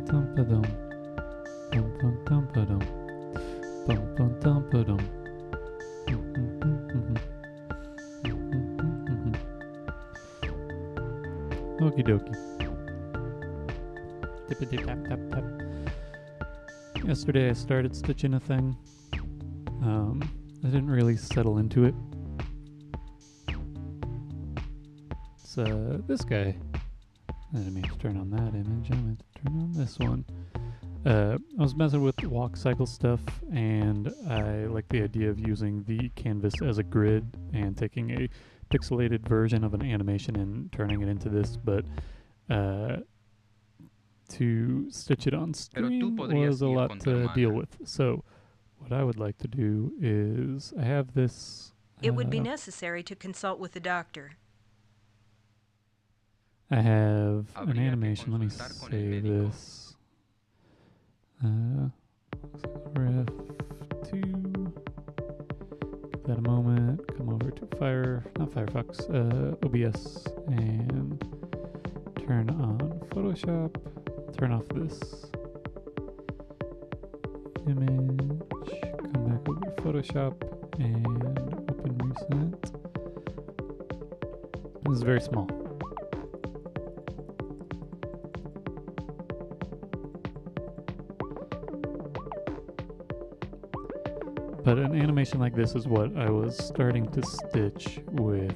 dum ba dum. Bum bum dum ba dum. Bum bum dum ba dum. Okie dokie. Tippity tap tap tap. Yesterday I started stitching a thing. I didn't really settle into it. It's this guy. I didn't mean to turn on that image. I meant to turn on this one. I was messing with walk cycle stuff, and I like the idea of using the canvas as a grid and taking a pixelated version of an animation and turning it into this, but to stitch it on screen was a lot to deal with. So what I would like to do is I have this... It would be necessary to consult with the doctor. I have an animation. Let me save this. F2. Give that a moment. Come over to Firefox, OBS, and turn on Photoshop. Turn off this image. Come back over to Photoshop and open Recent. This is very small. But an animation like this is what I was starting to stitch with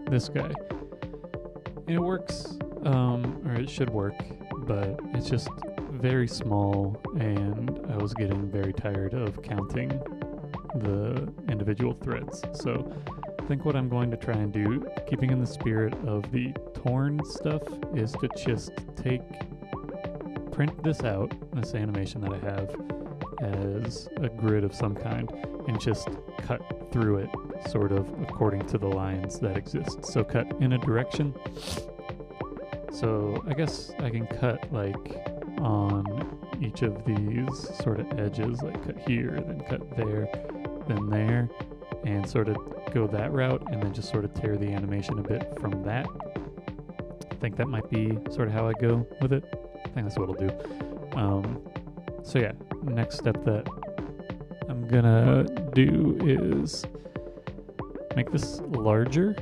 this guy. And it works, or it should work, but it's just very small, and I was getting very tired of counting the individual threads. So I think what I'm going to try and do, keeping in the spirit of the torn stuff, is to just print this out, this animation that I have, as a grid of some kind, and just cut through it sort of according to the lines that exist. So cut in a direction. So I guess I can cut like on each of these sort of edges, like cut here, then cut there, then there, and sort of go that route, and then just sort of tear the animation a bit from that. I think that might be sort of how I go with it. I think that's what I'll do. So yeah, next step that I'm gonna do is make this larger,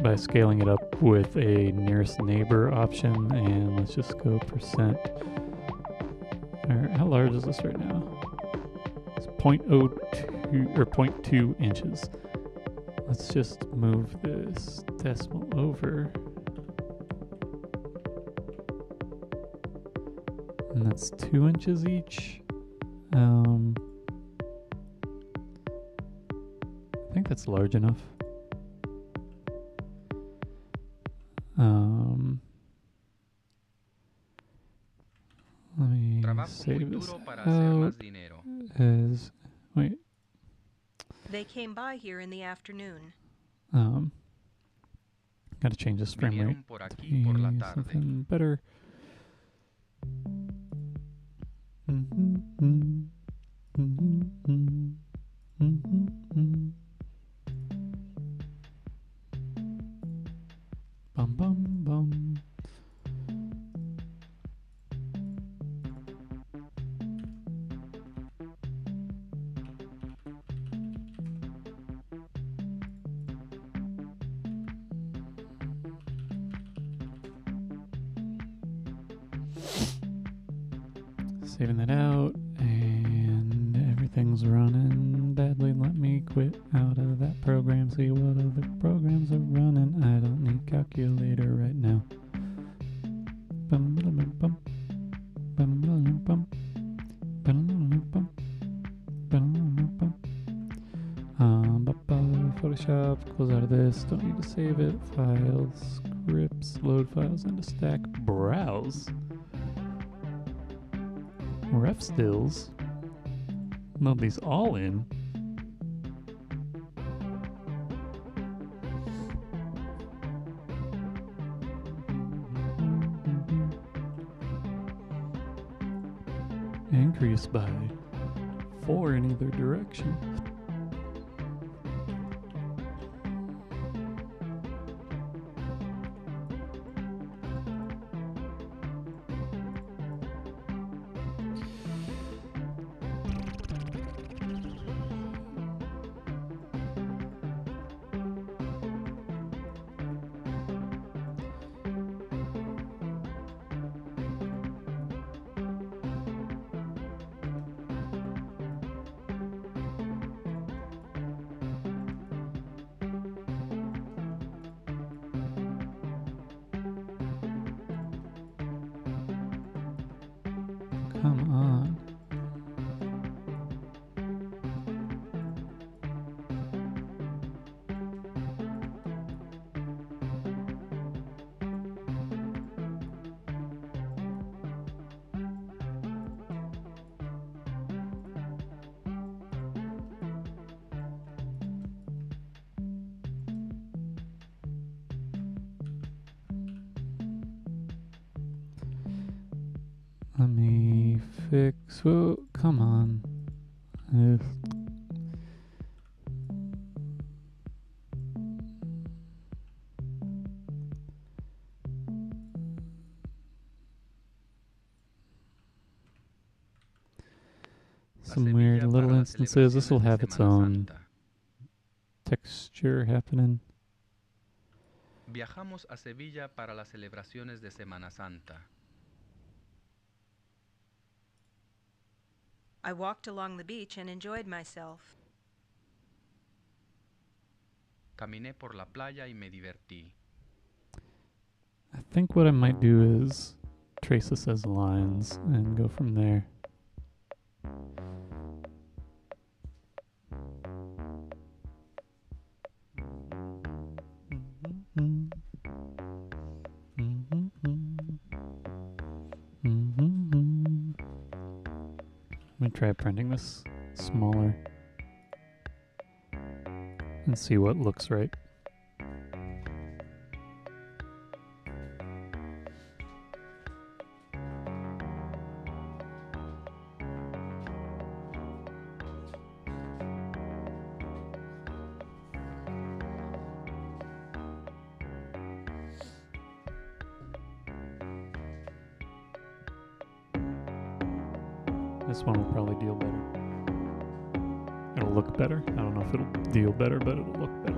by scaling it up with a nearest neighbor option, and let's just go percent. How large is this right now? It's 0.02 or 0.2 inches. Let's just move this decimal over. And that's 2 inches each. I think that's large enough. Let me save this out as... Wait. They came by here in the afternoon. Gotta change this frame rate to be something better. Bum bum bum. Saving that out, and everything's running badly. Let me quit out of that program, see what other programs are running. I don't need calculator right now. Bum bum bum bum bum bum bum bum. Photoshop, close out of this, don't need to save it. Files, scripts, load files into stack, browse. Ref stills. Load these all in. Increase by 4 in either direction. come on. Let me fix. Whoa, come on. Ugh. A Some weird Sevilla little para las instances. This will celebraciones de have its Semana own Santa. texture happening. Viajamos a Sevilla para las celebraciones de Semana Santa. I walked along the beach and enjoyed myself. Caminé por la playa y me divertí. I think what I might do is trace this as lines and go from there. Let me try printing this smaller and see what looks right. This one will probably deal better. It'll look better. I don't know if it'll deal better, but it'll look better.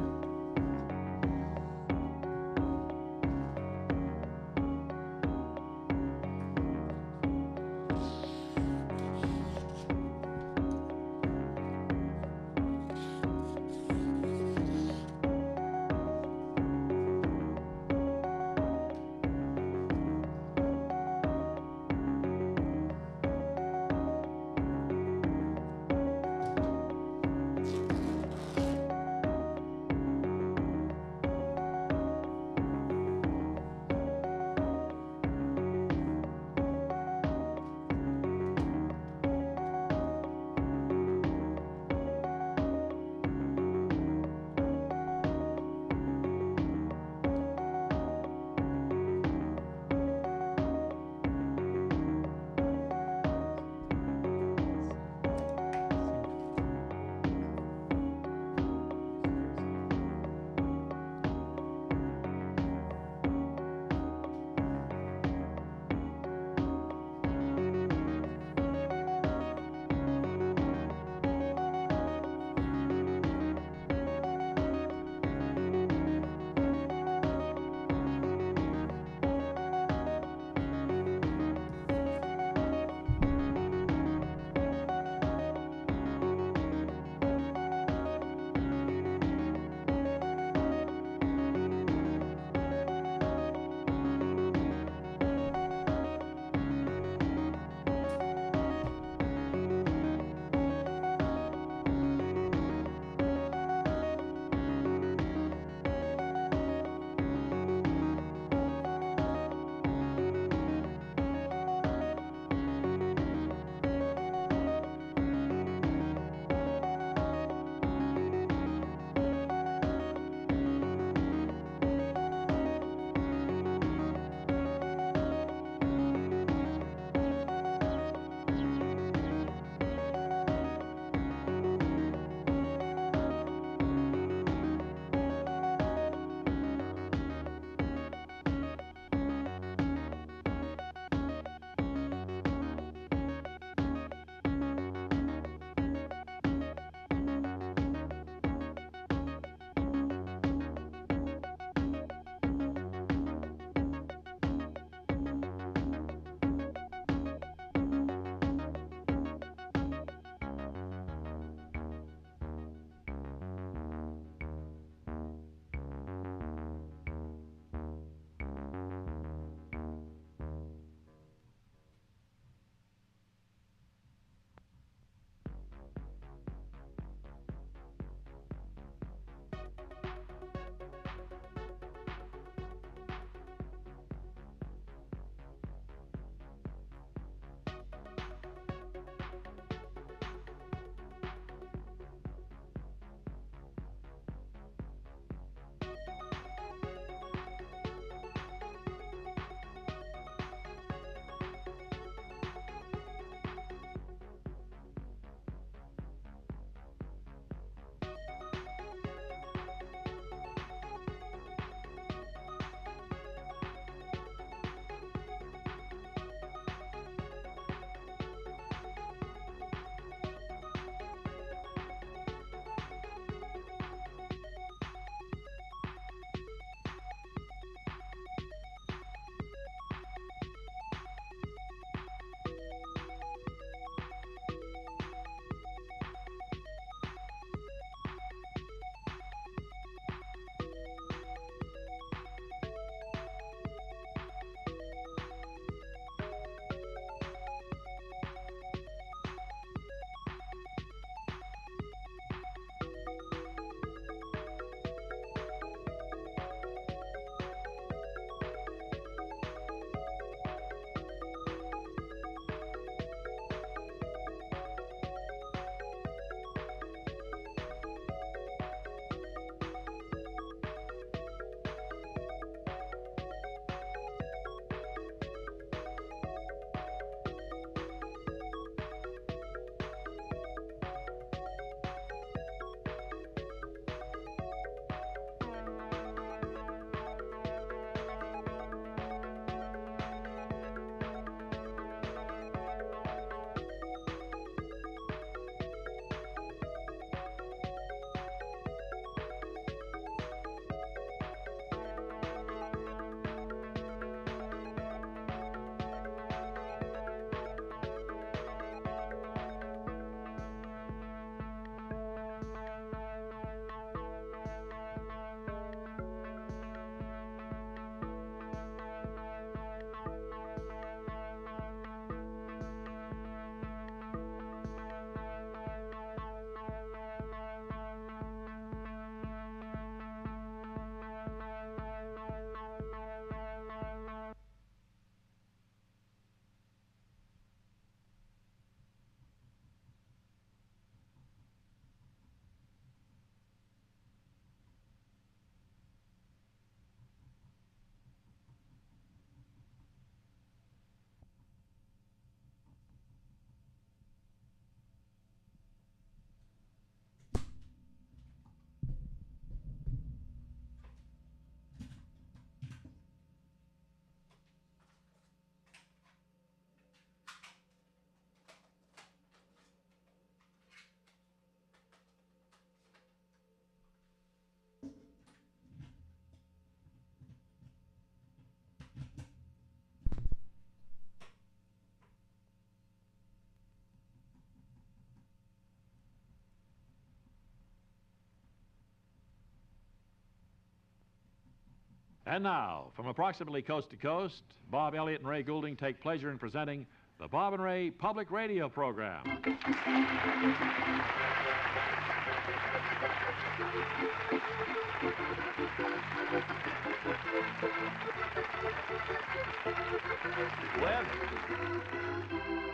And now, from approximately coast to coast, Bob Elliott and Ray Goulding take pleasure in presenting the Bob and Ray Public Radio Program.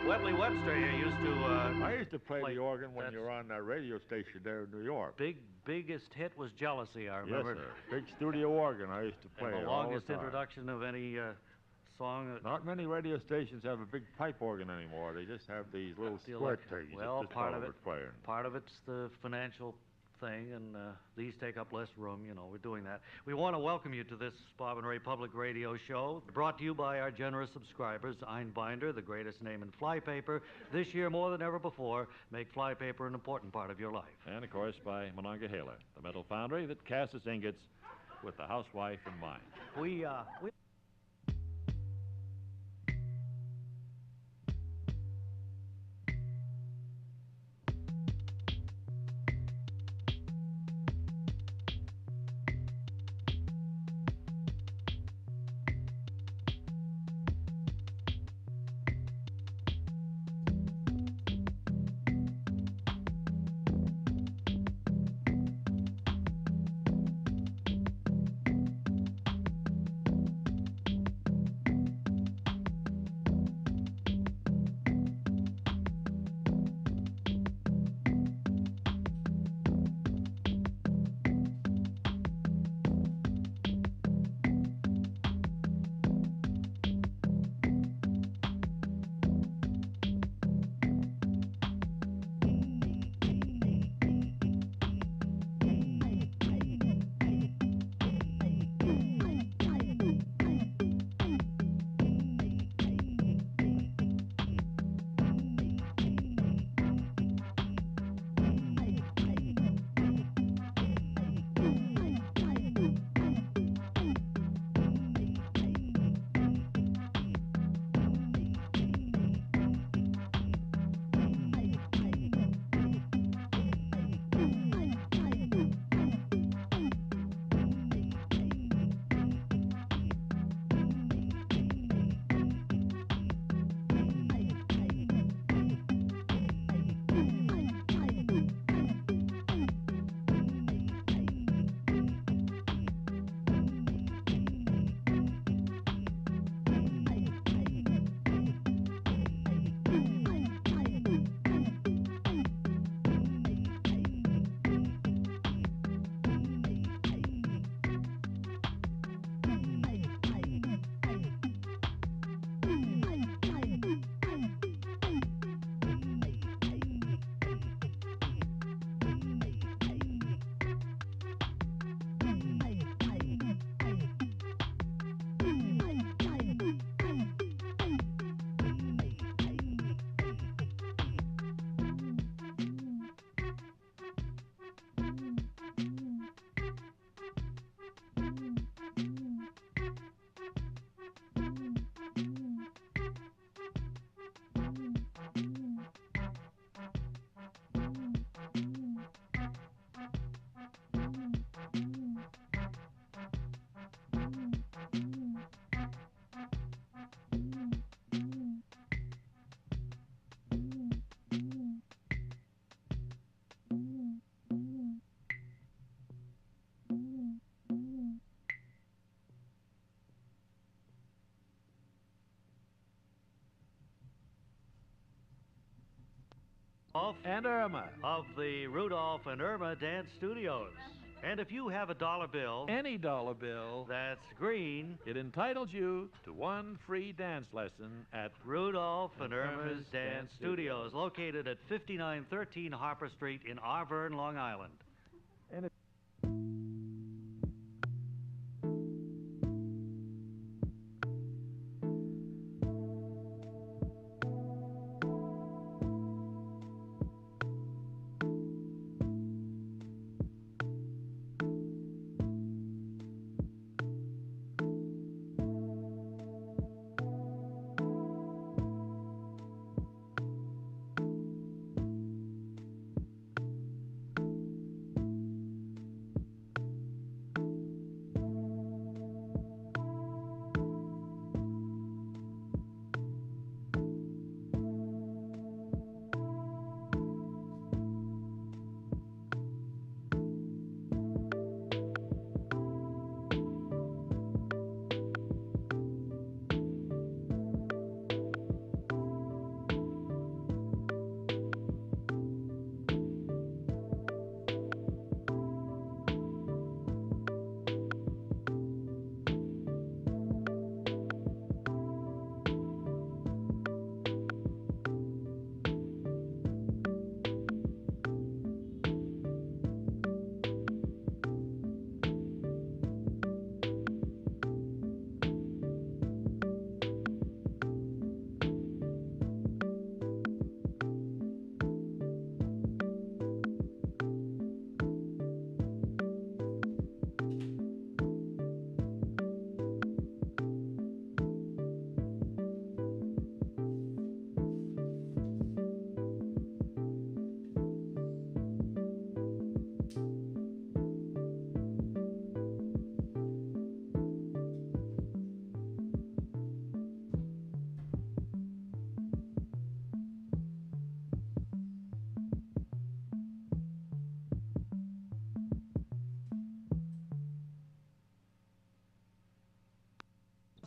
Webley Webster here used to... I used to play the organ when you were on that radio station there in New York. Biggest hit was Jealousy, I remember. Yes, sir. Big studio organ. I used to play And it the all the longest time. introduction of any song. Not many radio stations have a big pipe organ anymore. They just have these little The squirt electric. things. Well, that part of just it. playing. Part of it's the financial thing, and these take up less room. You know, we're doing that. We want to welcome you to this Bob and Ray Public Radio Show, brought to you by our generous subscribers. Einbinder, the greatest name in flypaper. This year, more than ever before, make flypaper an important part of your life. And, of course, by Monongahela, the metal foundry that casts its ingots with the housewife in mind. We And Irma. of the Rudolph and Irma Dance Studios. And if you have a dollar bill Any dollar bill, that's green, it entitles you to one free dance lesson at Rudolph and Irma's Dance Studios, located at 5913 Harper Street in Arverne, Long Island.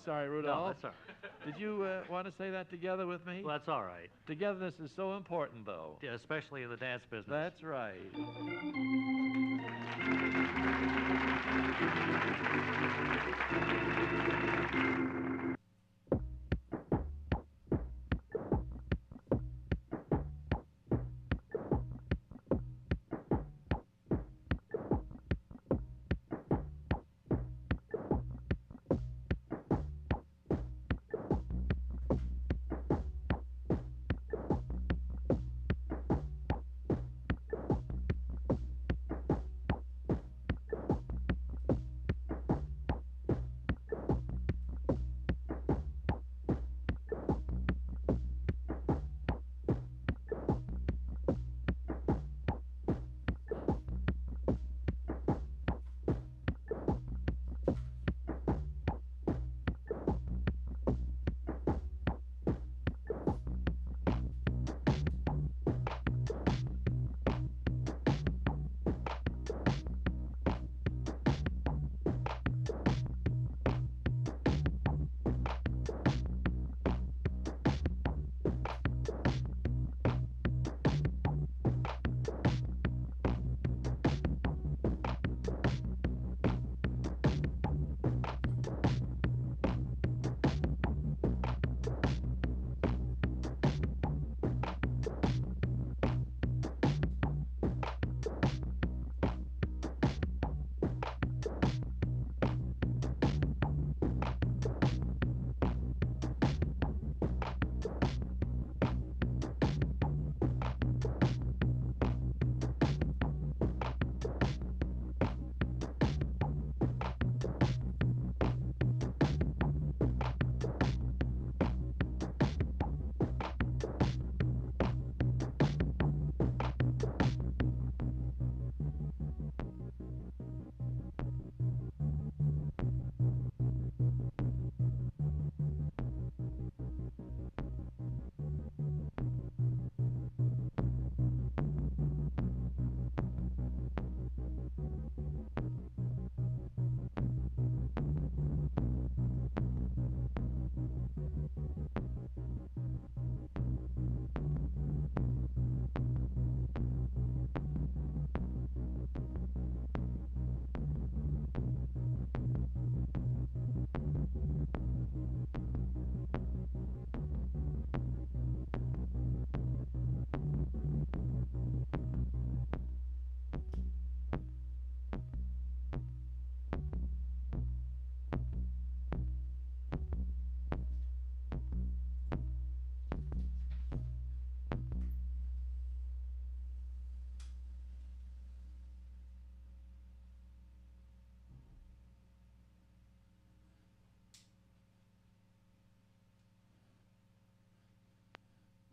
Sorry, No, Rudolph. that's all right. Did you want to say that together with me? Well, that's all right. Togetherness is so important, though. Yeah, especially in the dance business. That's right.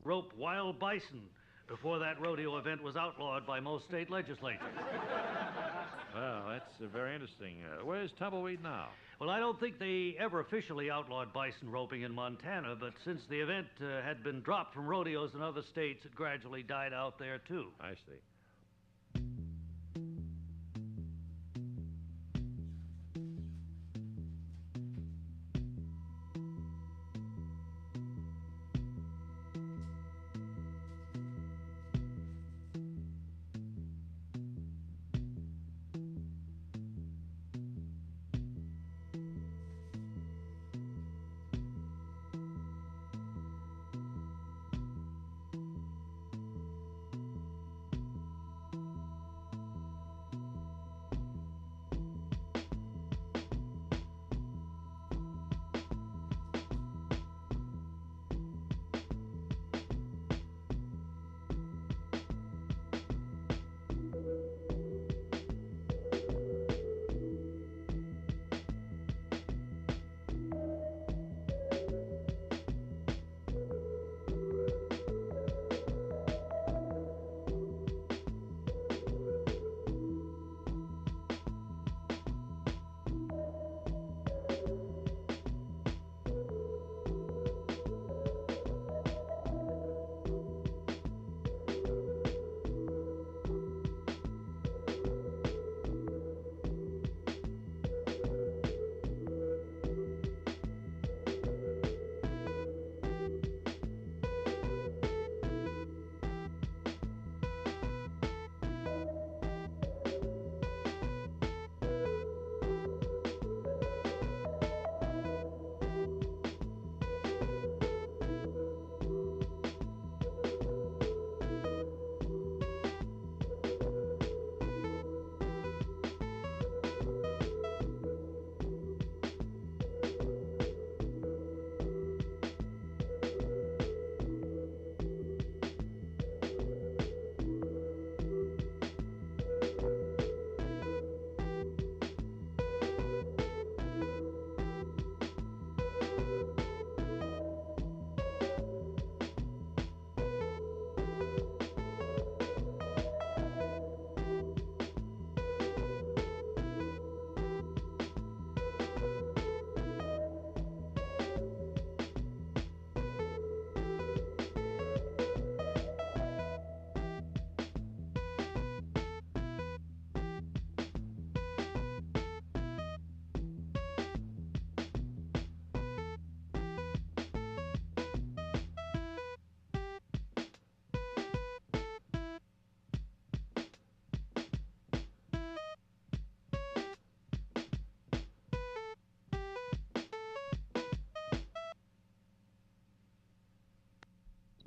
Rope wild bison before that rodeo event was outlawed by most state legislatures. Well, that's very interesting. Where's Tumbleweed now? Well, I don't think they ever officially outlawed bison roping in Montana, but since the event had been dropped from rodeos in other states, it gradually died out there, too. I see.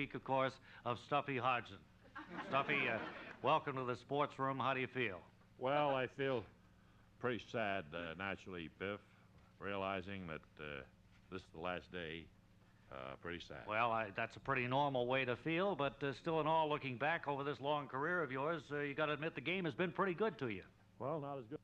Speak, of course, of Stuffy Hodgson. Stuffy, welcome to the sports room. How do you feel? Well, I feel pretty sad, naturally, Biff, realizing that this is the last day. Pretty sad. Well, that's a pretty normal way to feel, but still in all, looking back over this long career of yours, you got to admit the game has been pretty good to you. Well, not as good.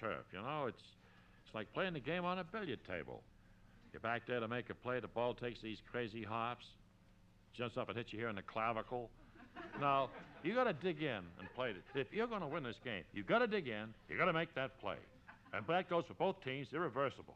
Turf, you know, it's like playing the game on a billiard table. You're back there to make a play, the ball takes these crazy hops, jumps up and hits you here in the clavicle. No, you got to dig in and play it. If you're going to win this game, you got to dig in, you got to make that play. And that goes for both teams, irreversible.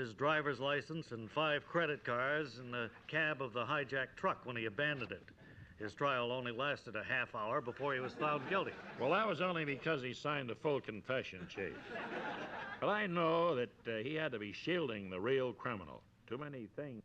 his driver's license and 5 credit cards in the cab of the hijacked truck when he abandoned it. His trial only lasted a half hour before he was found guilty. Well, that was only because he signed a full confession, Chief. But I know that he had to be shielding the real criminal. Too many things.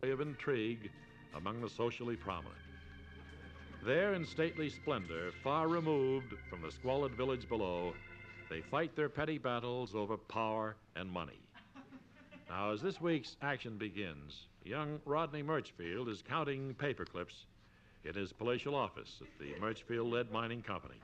Of intrigue among the socially prominent. There in stately splendor, far removed from the squalid village below, they fight their petty battles over power and money. Now, as this week's action begins, young Rodney Murchfield is counting paper clips in his palatial office at the Murchfield Lead Mining Company.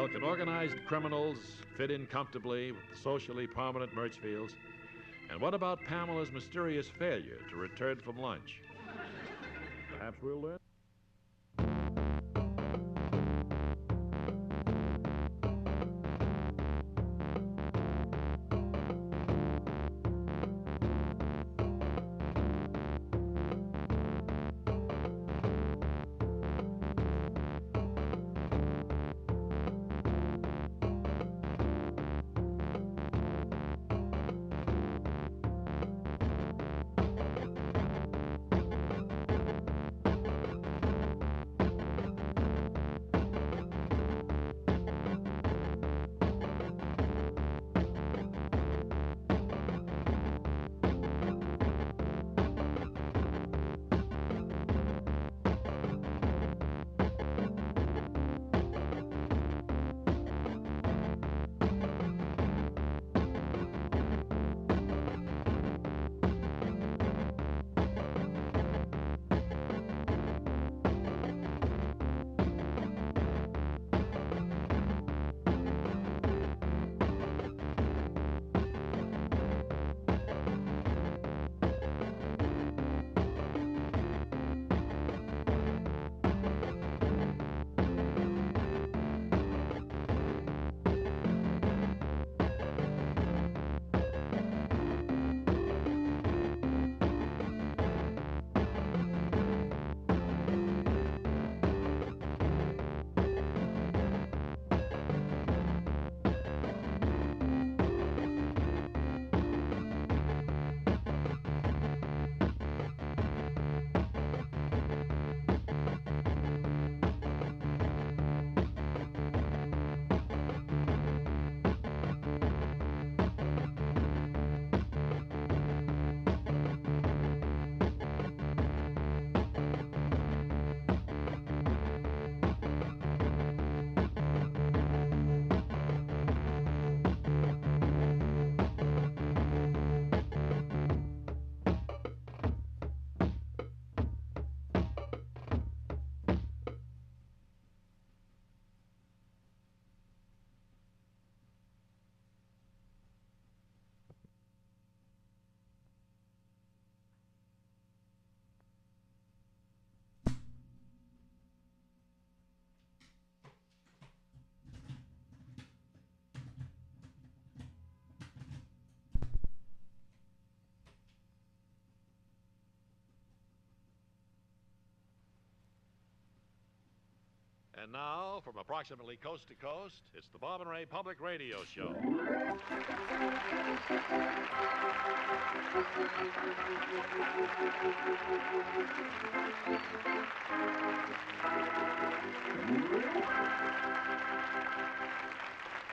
Well, can organized criminals fit in comfortably with the socially prominent Birchfields? And what about Pamela's mysterious failure to return from lunch? Perhaps we'll learn. And now, from approximately coast to coast, it's the Bob and Ray Public Radio Show.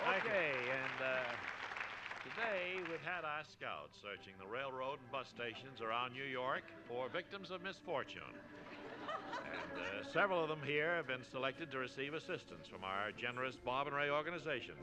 Okay, and today we've had our scouts searching the railroad and bus stations around New York for victims of misfortune. And several of them here have been selected to receive assistance from our generous Bob and Ray organization.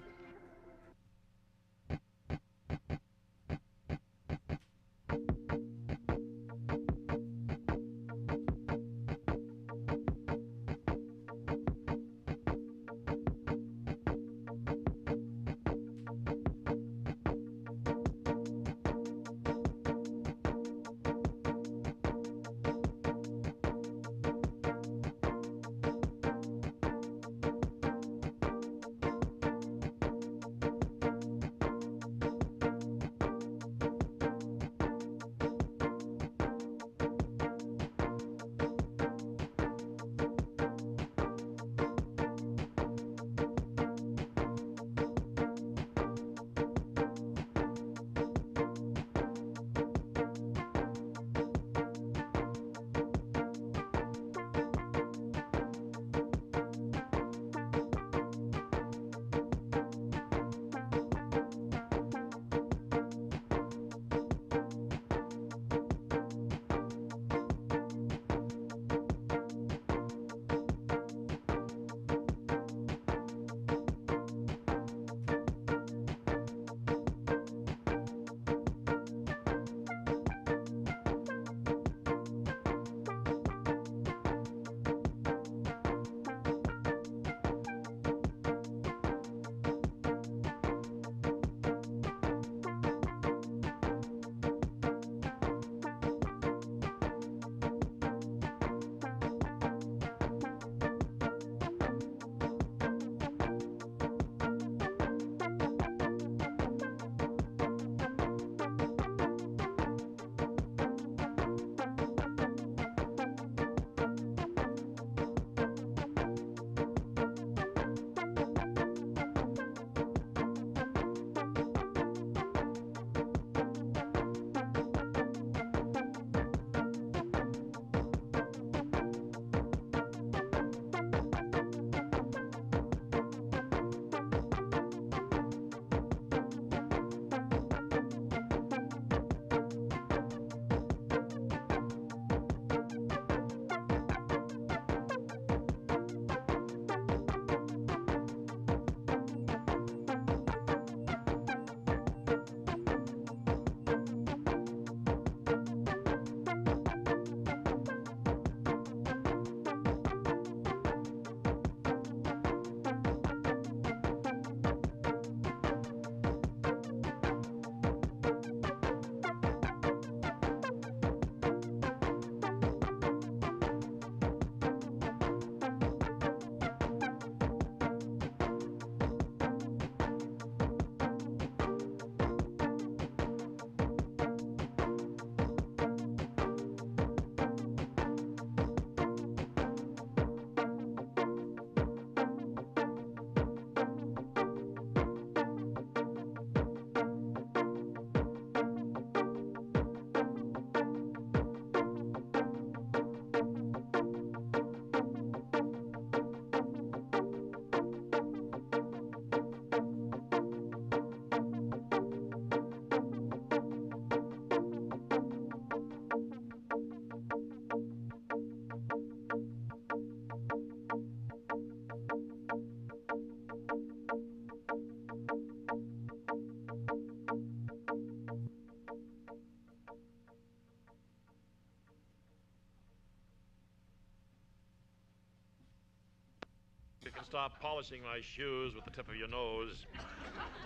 stop polishing my shoes with the tip of your nose.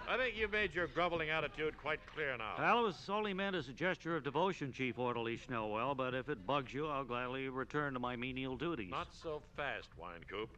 I think you've made your groveling attitude quite clear now. Well, it was only meant as a gesture of devotion, Chief Orderly Snellwell, but if it bugs you, I'll gladly return to my menial duties. Not so fast, Winecoop.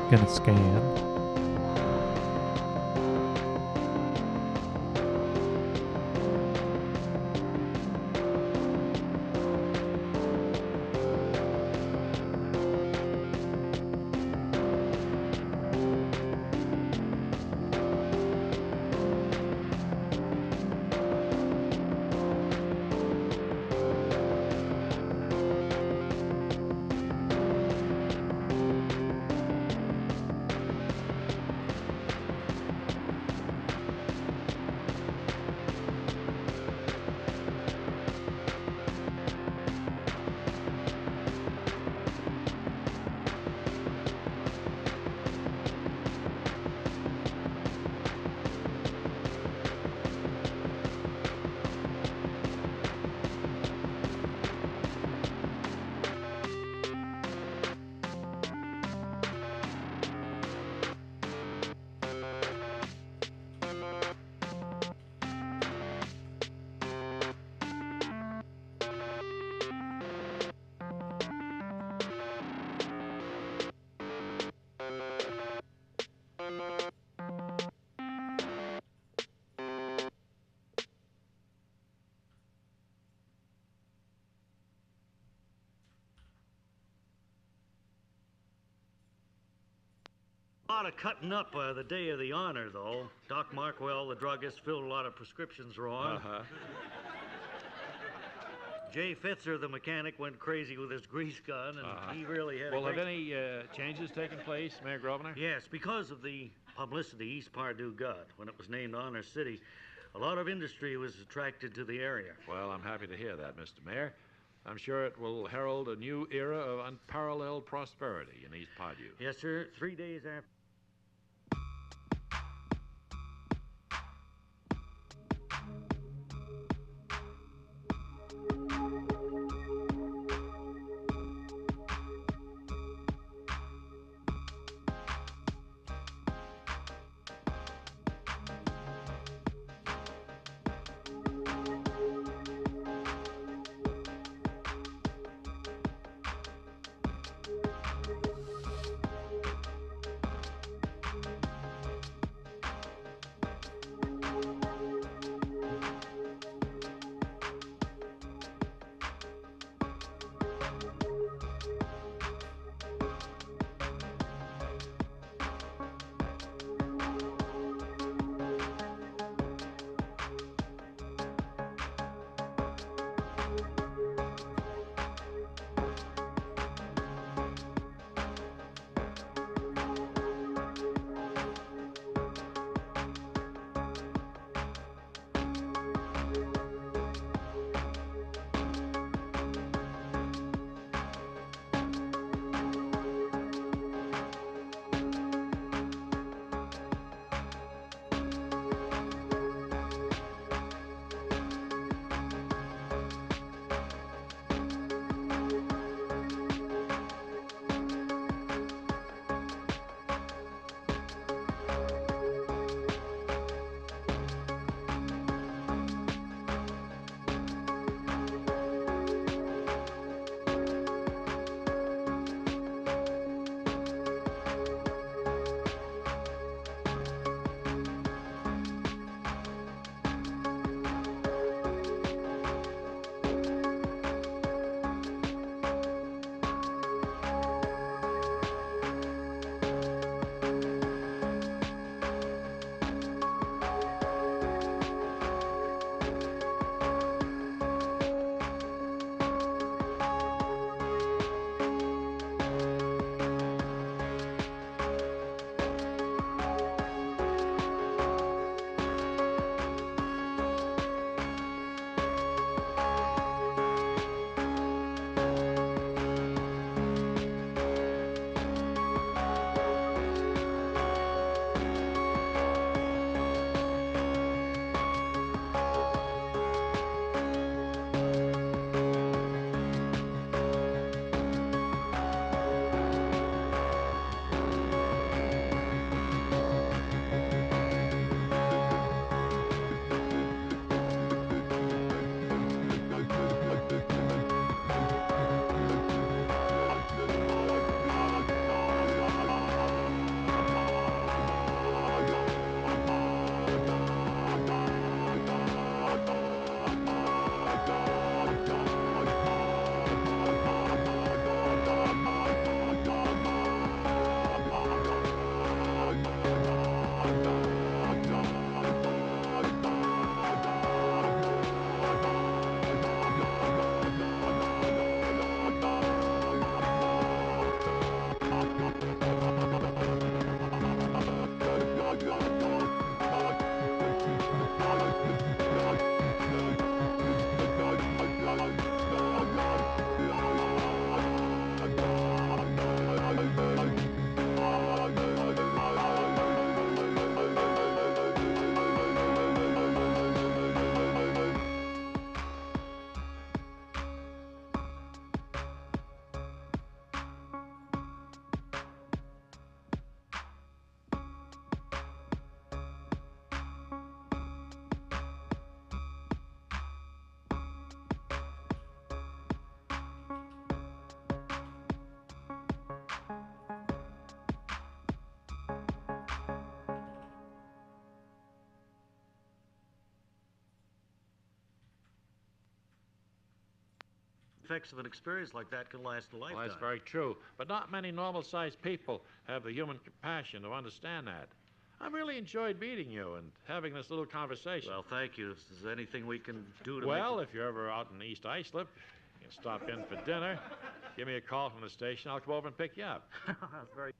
Gonna scan. lot of cutting up the day of the honor, though. Doc Markwell, the druggist, filled a lot of prescriptions wrong. Uh-huh. Jay Fitzer, the mechanic, went crazy with his grease gun, and he really had Well, a have great... any changes taken place, Mayor Grosvenor? Yes, because of the publicity East Pardue got when it was named Honor City, a lot of industry was attracted to the area. Well, I'm happy to hear that, Mr. Mayor. I'm sure it will herald a new era of unparalleled prosperity in East Pardue. Yes, sir. 3 days after... effects of an experience like that can last a lifetime. Well, that's very true. But not many normal-sized people have the human compassion to understand that. I really enjoyed meeting you and having this little conversation. Well, thank you. If there's anything we can do to Well, make if you're ever out in East Islip, you can stop in for dinner. Give me a call from the station. I'll come over and pick you up. That's very...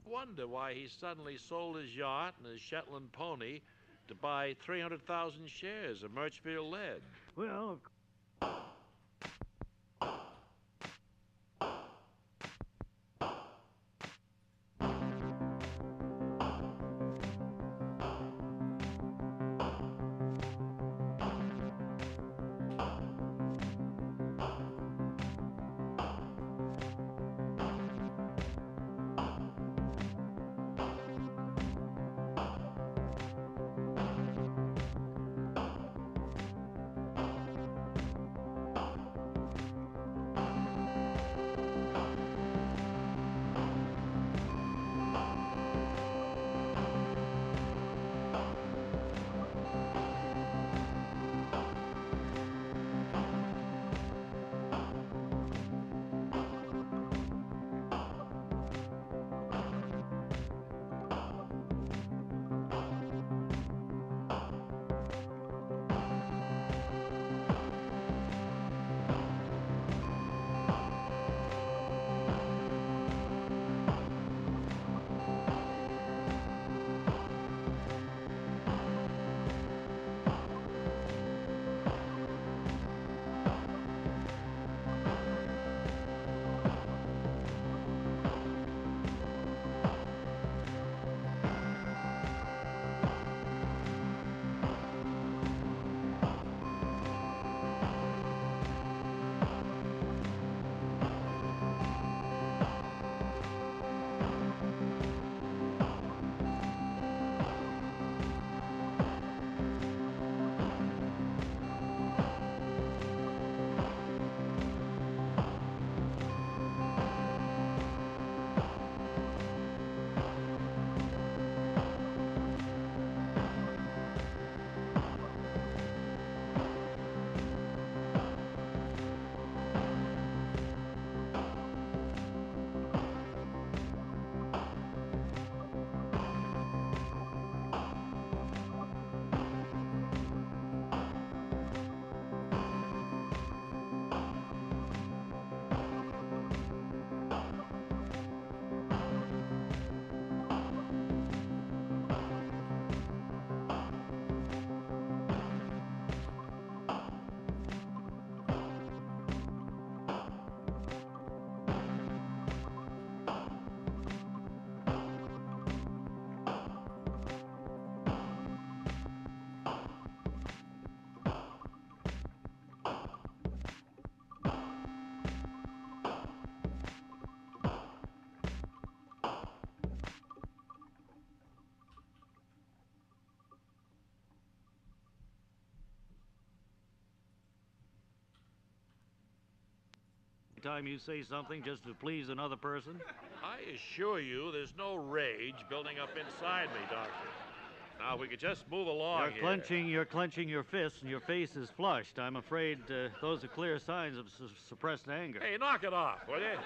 Wonder why he suddenly sold his yacht and his Shetland pony to buy 300,000 shares of Birchfield Lead. Well, time you say something just to please another person? I assure you there's no rage building up inside me, Doctor. Now, if we could just move along You're clenching your fists and your face is flushed. I'm afraid those are clear signs of suppressed anger. Hey, knock it off, will you?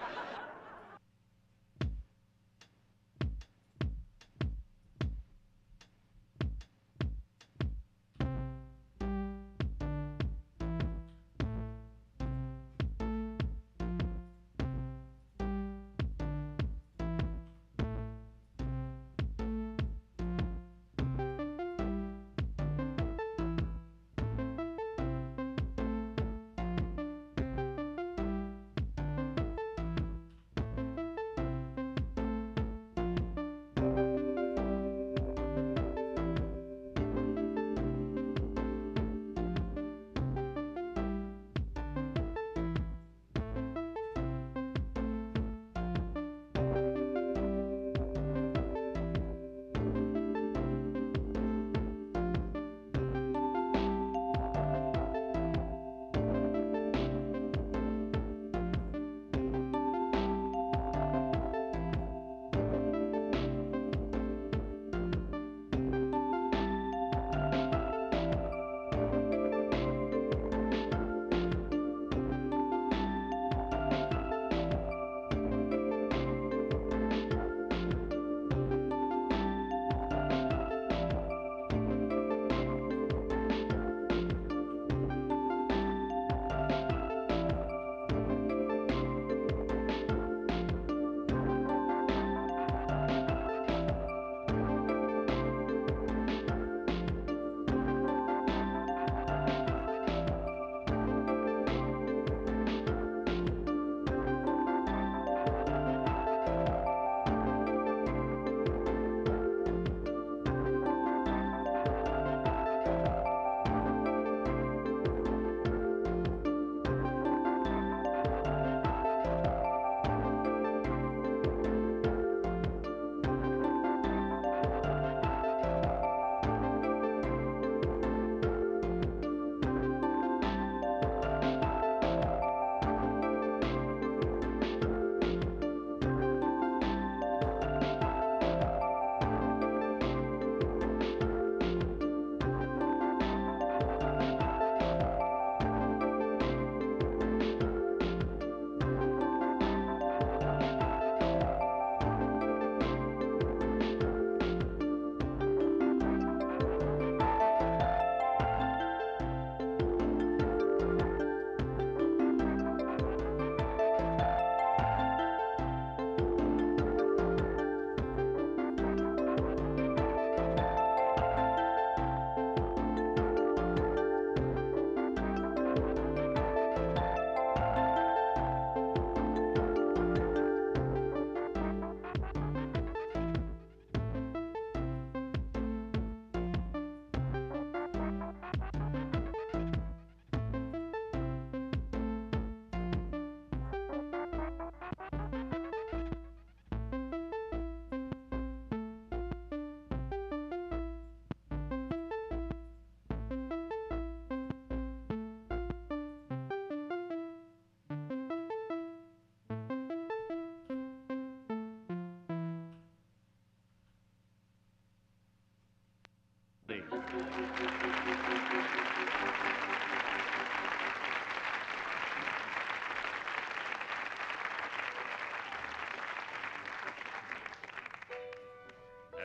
And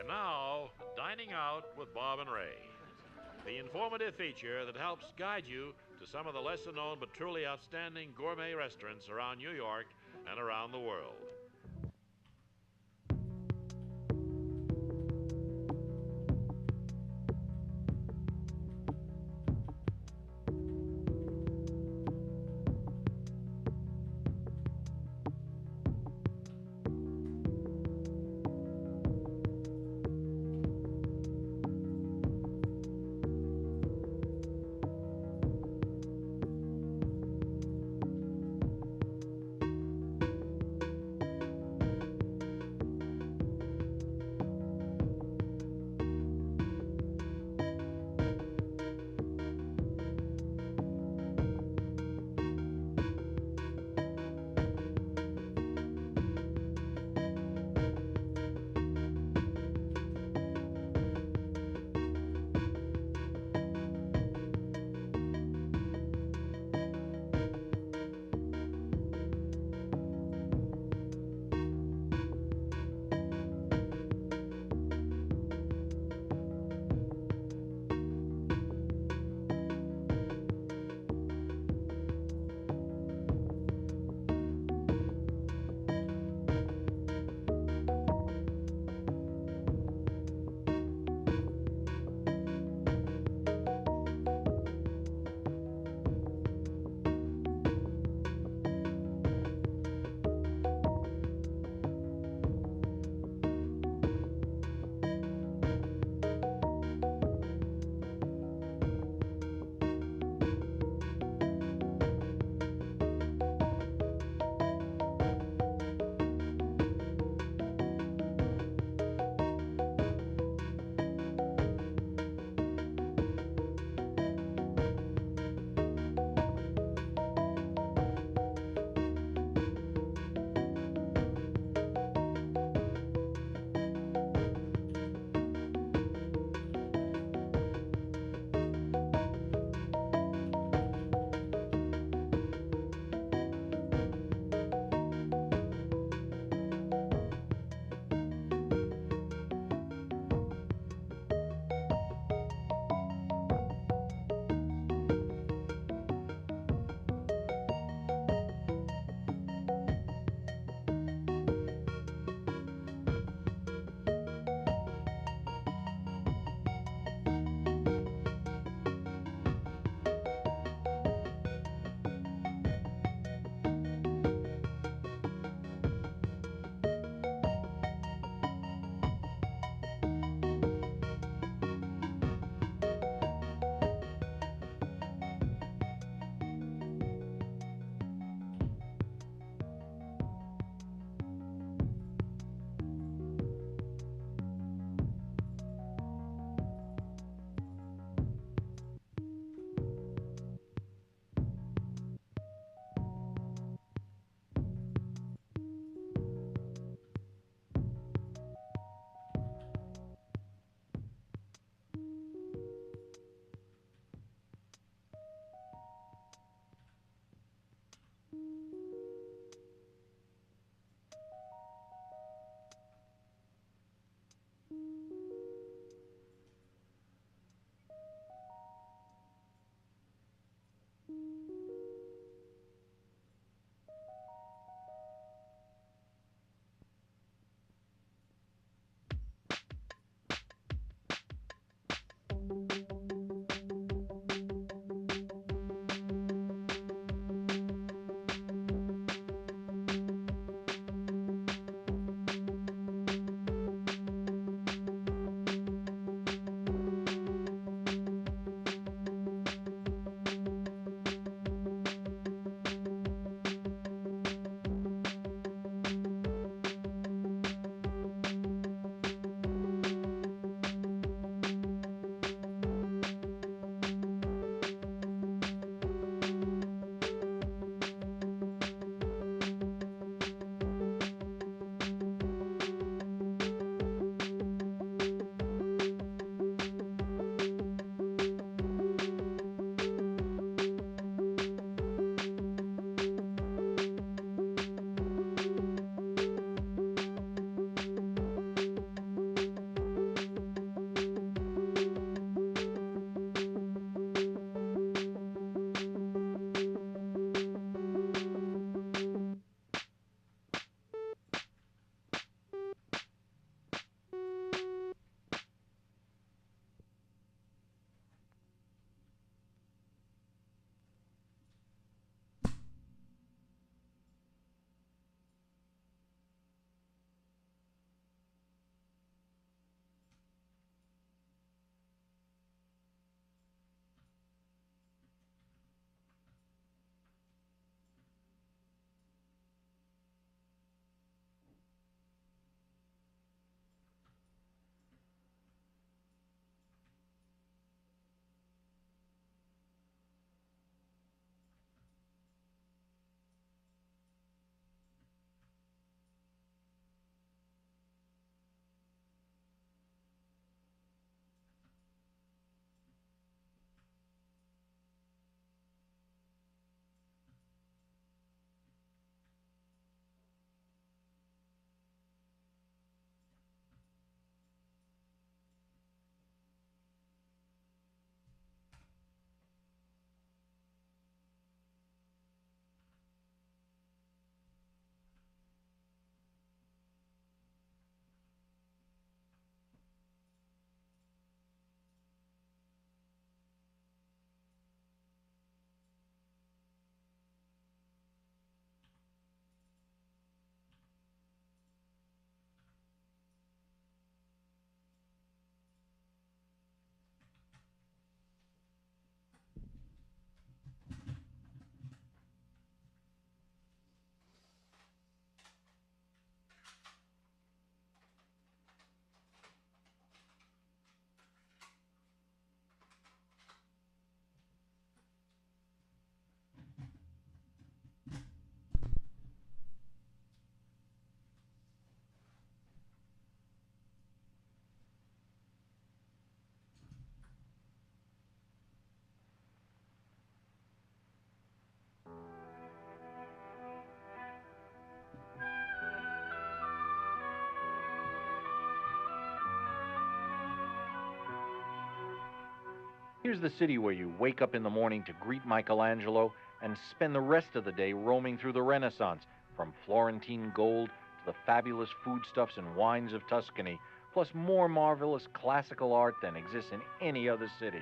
now, Dining Out with Bob and Ray, the informative feature that helps guide you to some of the lesser-known but truly outstanding gourmet restaurants around New York and around the world. Here's the city where you wake up in the morning to greet Michelangelo and spend the rest of the day roaming through the Renaissance, from Florentine gold to the fabulous foodstuffs and wines of Tuscany, plus more marvelous classical art than exists in any other city.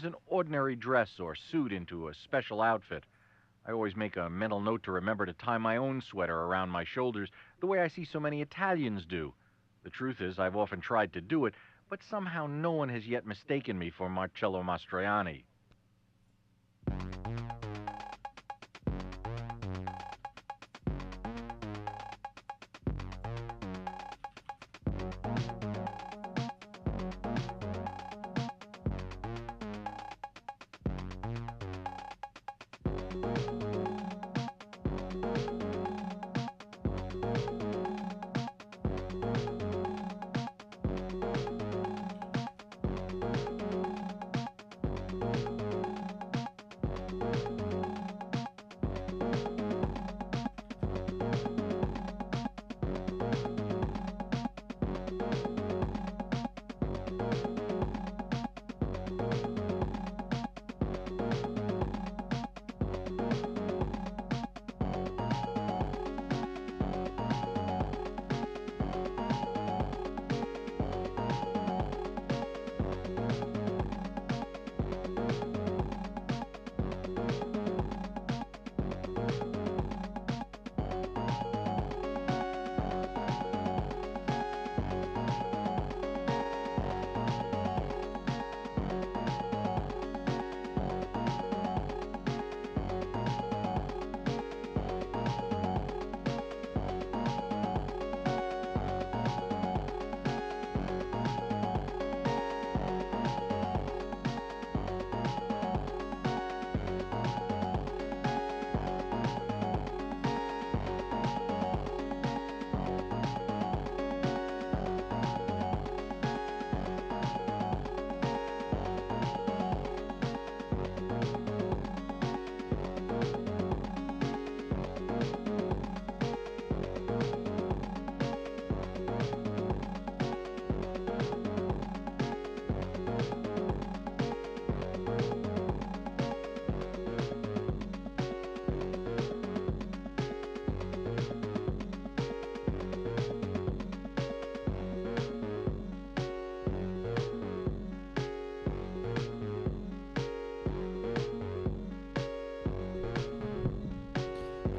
An ordinary dress or suit into a special outfit. I always make a mental note to remember to tie my own sweater around my shoulders the way I see so many Italians do. The truth is, I've often tried to do it, but somehow no one has yet mistaken me for Marcello Mastroianni.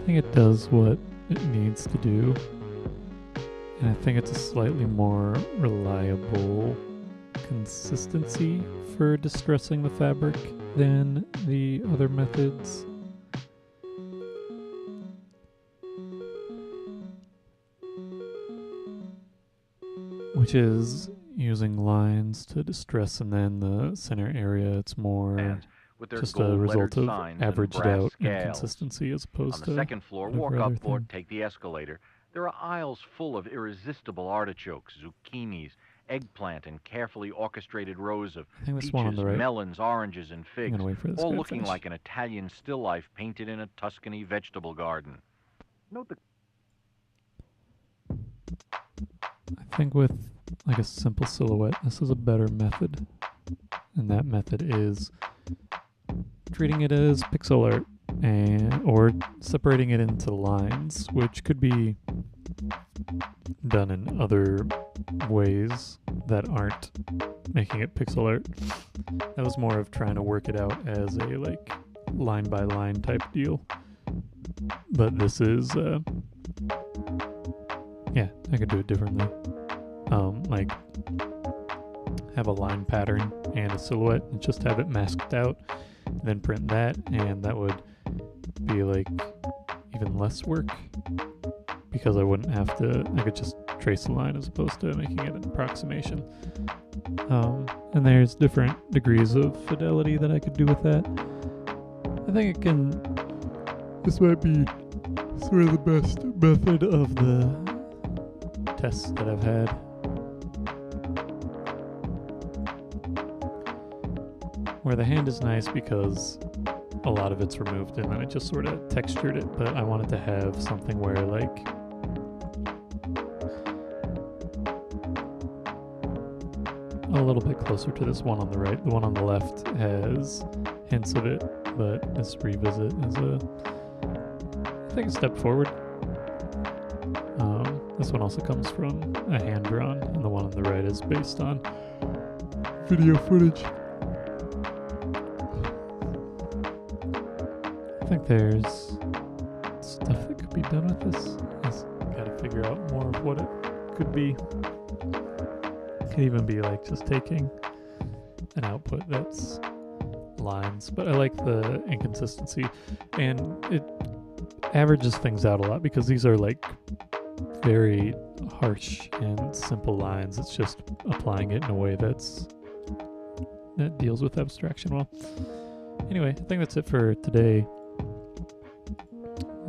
think it does what it needs to do. And I think it's a slightly more reliable consistency for distressing the fabric than the other methods. Which is using lines to distress, and then the center area, it's more And with their just a gold-lettered result of signs and averaged brass out scales. inconsistency as opposed On to the second floor, walk whatever up other or thing. take the escalator. There are aisles full of irresistible artichokes, zucchinis, eggplant, and carefully orchestrated rows of I think this peaches, one on the right. melons, oranges, and I'm figs, gonna wait for this all guy to looking finish. like an Italian still life painted in a Tuscany vegetable garden. Note the I think with like a simple silhouette, this is a better method. And that method is treating it as pixel art or separating it into lines, which could be done in other ways that aren't making it pixel art. That was more of trying to work it out as a like line by line type deal. But this is yeah, I could do it differently. Like have a line pattern and a silhouette and just have it masked out, and then print that, and that would be like even less work because I wouldn't have to, I could just trace a line as opposed to making it an approximation. And there's different degrees of fidelity that I could do with that. I think it can, this might be sort of the best method of the tests that I've had. Where the hand is nice because a lot of it's removed and then it just sort of textured it, but I wanted to have something where like a little bit closer to this one on the right. The one on the left has hints of it, but this revisit is I think a step forward. This one also comes from a hand drawn, and the one on the right is based on video footage. I think there's stuff that could be done with this. I just gotta figure out more of what it could be. Could even be like just taking an output that's lines, but I like the inconsistency, and it averages things out a lot because these are like very harsh and simple lines. It's just applying it in a way that deals with abstraction well. Anyway, I think that's it for today.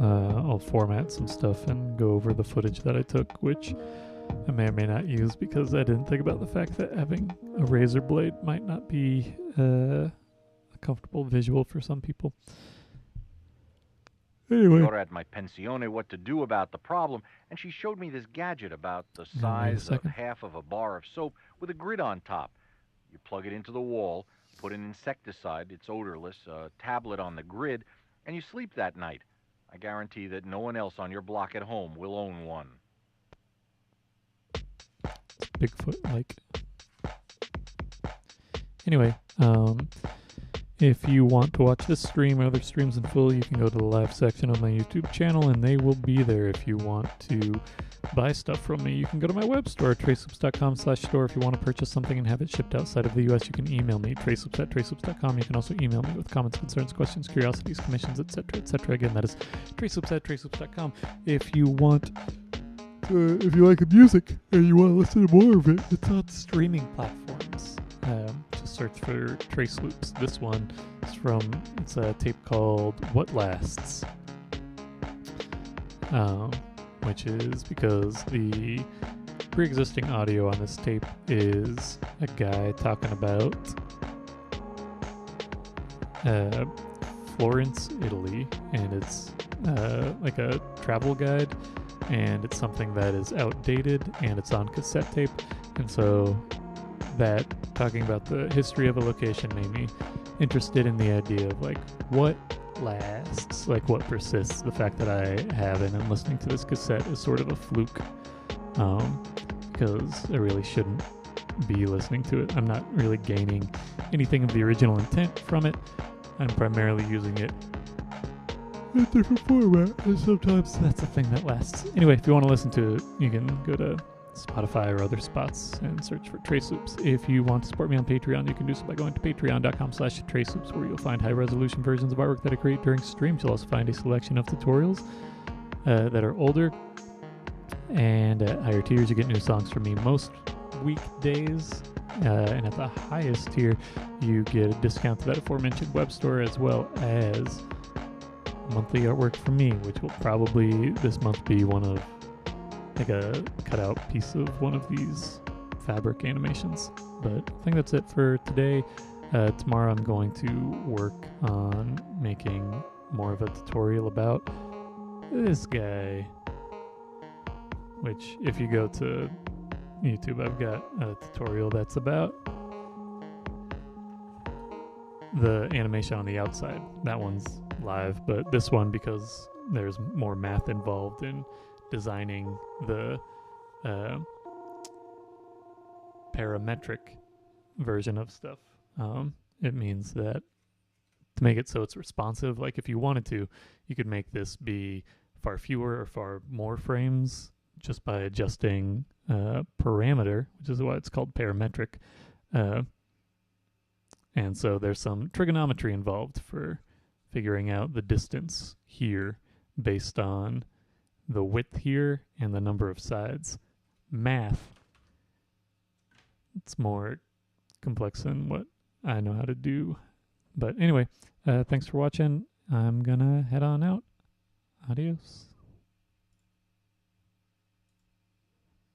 I'll format some stuff and go over the footage that I took, which I may or may not use because I didn't think about the fact that having a razor blade might not be a comfortable visual for some people. Anyway. daughter at my pensione what to do about the problem, and she showed me this gadget about the size of half of a bar of soap with a grid on top. You plug it into the wall, put an insecticide, it's odorless, a tablet on the grid, and you sleep that night. I guarantee that no one else on your block at home will own one. Bigfoot-like. Anyway, if you want to watch this stream or other streams in full, you can go to the live section of my YouTube channel, and they will be there. If you want to buy stuff from me, you can go to my web store, traceloops.com/store. If you want to purchase something and have it shipped outside of the U.S., you can email me, traceloops@traceloops.com. You can also email me with comments, concerns, questions, curiosities, commissions, etc., etc. Again, that is traceloops@traceloops.com. If you want if you like the music and you want to listen to more of it, it's on streaming platforms. Just search for Trace Loops. This one is it's a tape called What Lasts, which is because the pre-existing audio on this tape is a guy talking about Florence, Italy, and it's like a travel guide, and it's something that is outdated, and it's on cassette tape, and so that talking about the history of a location made me interested in the idea of like what lasts, like what persists. The fact that I have and am listening to this cassette is sort of a fluke, because I really shouldn't be listening to it. I'm not really gaining anything of the original intent from it. I'm primarily using it a different format, and sometimes that's a thing that lasts. Anyway, if you want to listen to it, you can go to Spotify or other spots and search for Trace Loops. If you want to support me on Patreon, you can do so by going to patreon.com/traceloops, where you'll find high-resolution versions of artwork that I create during streams. You'll also find a selection of tutorials that are older, and at higher tiers, you get new songs from me most weekdays. And at the highest tier, you get a discount to that aforementioned web store, as well as monthly artwork from me, which will probably this month be one of like a cutout piece of one of these fabric animations. But I think that's it for today. Tomorrow I'm going to work on making more of a tutorial about this guy, which if you go to YouTube, I've got a tutorial that's about the animation on the outside. That one's live, but this one, because there's more math involved in designing the parametric version of stuff, it means that to make it so it's responsive, like if you wanted to, you could make this be far fewer or far more frames just by adjusting parameter, which is why it's called parametric. And so there's some trigonometry involved for figuring out the distance here based on the width here and the number of sides. Math, it's more complex than what I know how to do. But anyway, thanks for watching. I'm gonna head on out. Adios.